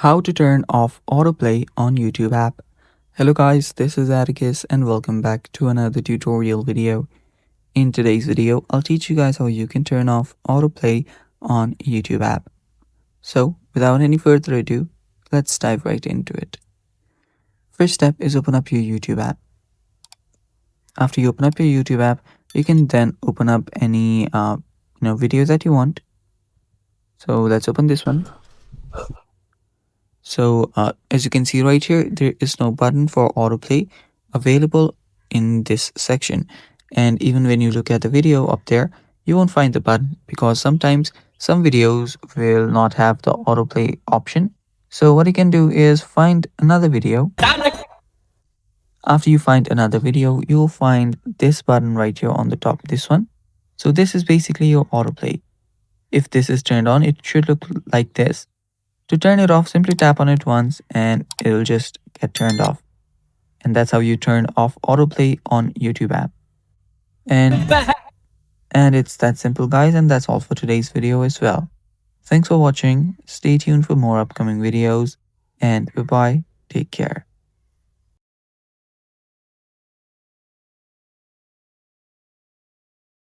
How to turn off autoplay on YouTube app. Hello guys, this is Atticus and welcome back to another tutorial video. In today's video, I'll teach you guys how you can turn off autoplay on YouTube app. So without any further ado, let's dive right into it. First step is open up your YouTube app. After you open up your YouTube app, you can then open up any video that you want. So let's open this one. So as you can see right here, there is no button for autoplay available in this section. And even when you look at the video up there, you won't find the button because sometimes some videos will not have the autoplay option. So what you can do is find another video. After you find another video, you'll find this button right here on the top, this one. So this is basically your autoplay. If this is turned on, it should look like this. To turn it off, simply tap on it once and it'll just get turned off. And that's how you turn off autoplay on YouTube app. And it's that simple guys, and that's all for today's video as well. Thanks for watching. Stay tuned for more upcoming videos and bye bye. Take care.